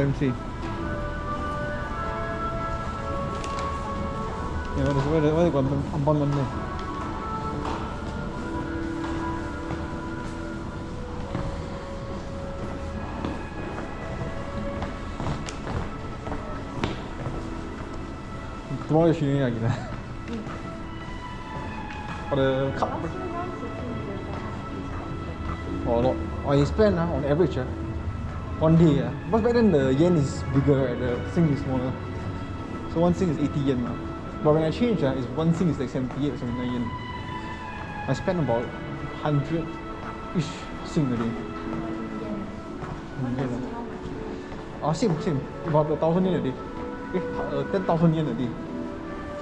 empty. Yeah, where they got one there? tomorrow she need again. For the cup. Oh, you spend on average, one day. But back then the yen is bigger, right? The sing is smaller. So one sing is 80 yen now. But when I change, is one sing is like 78 or 79 yen. I spend about 100-ish sing a day. Same. About 1,000 yen a day. 10,000 yen a day.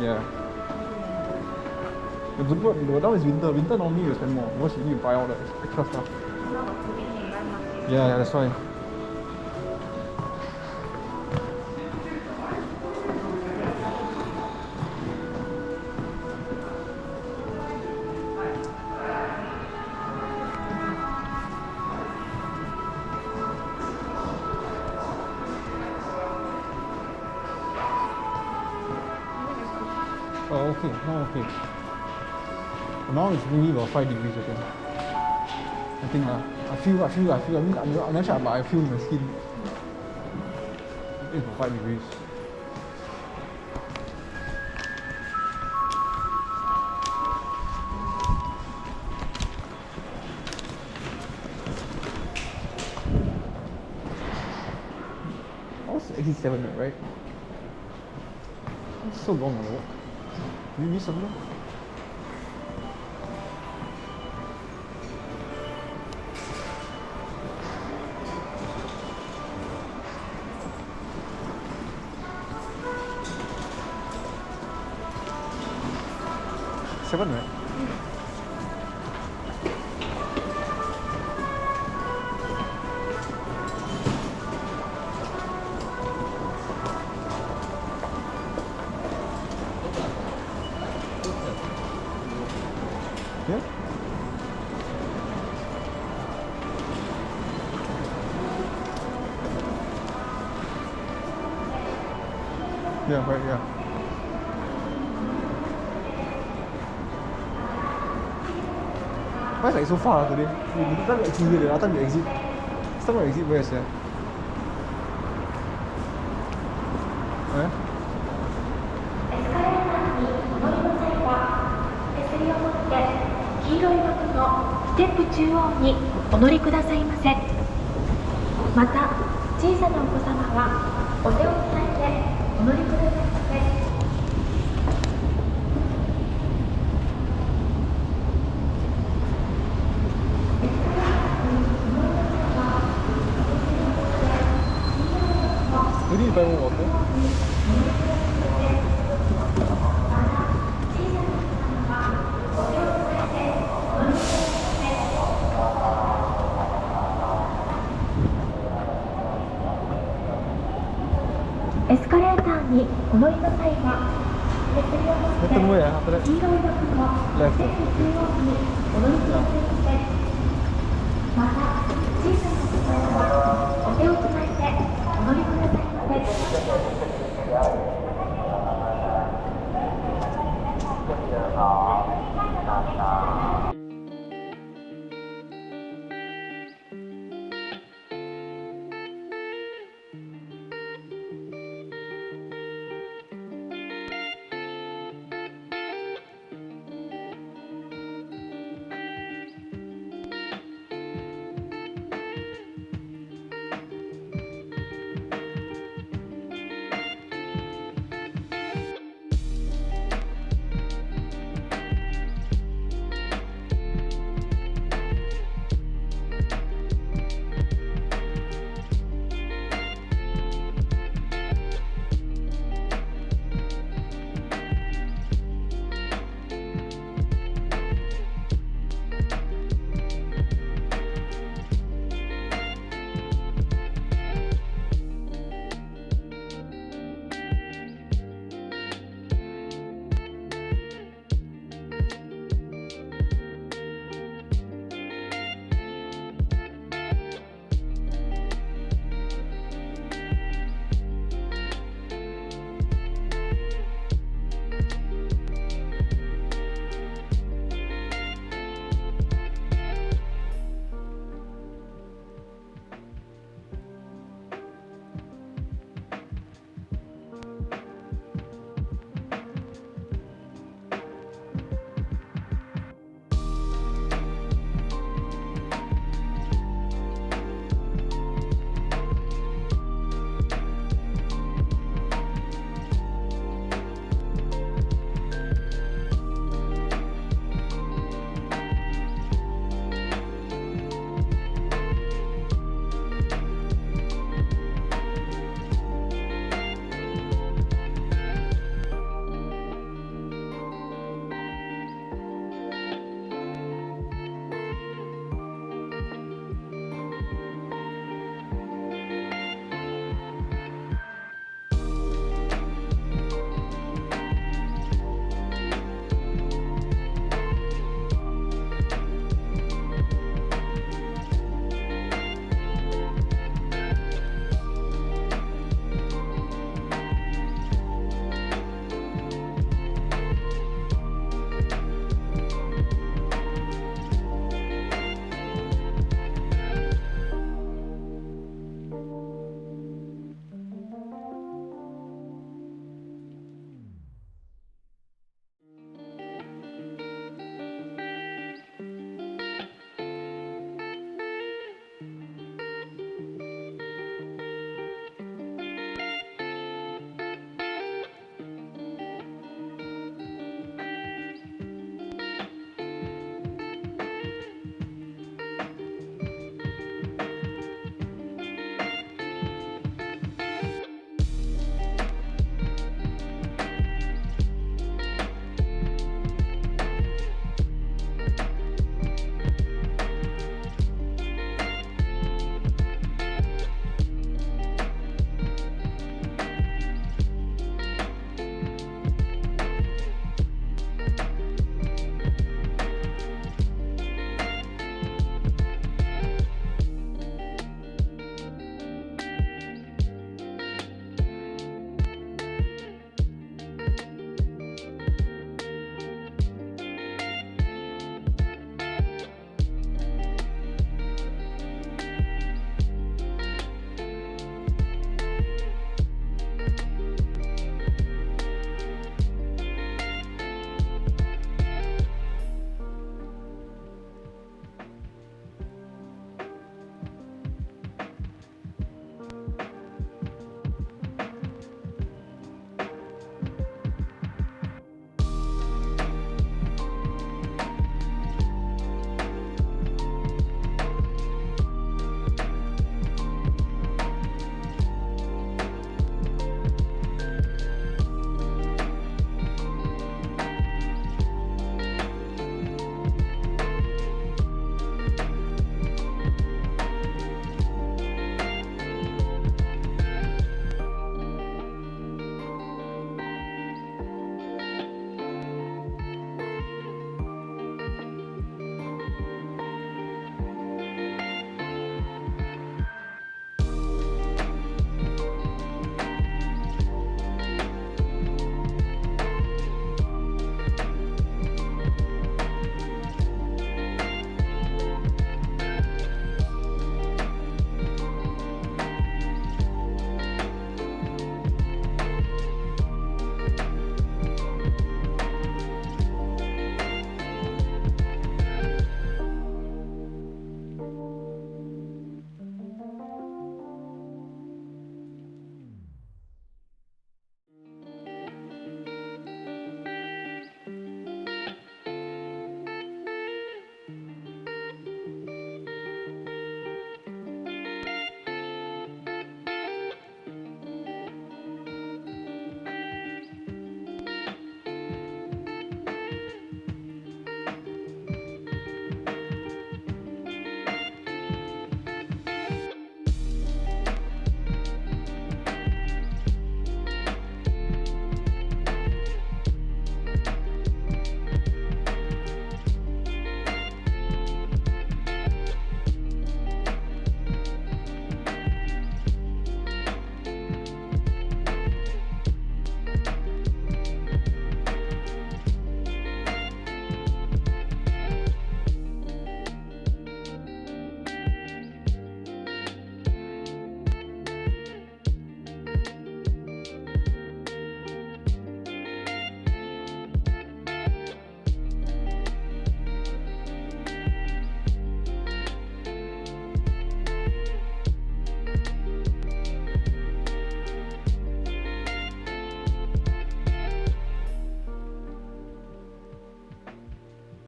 Yeah. But now is winter. Winter normally you spend more because you need to buy all the extra stuff. Yeah, that's why. Oh, okay. Okay. Now it's really about 5 degrees, I think. I think I feel. I mean, I'm not sure, but I feel my skin. It's about 5 degrees. I was exit 7, right? It's so long, the walk. Did you miss something? Seven, right? Yeah? Yeah, right, yeah. Why is like so far today? Last time we exit here, last time we exit. Last time we exit where is it? Yeah? 黄色い枠のステップ中央にお乗りくださいませ。また、小さなお子様はお手をつないでお乗りくださいませ。We need to buy more water. Escalator にお乗りの際は、手すりを持って黄色い枠のステップ中央にお乗りくださいませ。また、小さなお子様はお手をつないで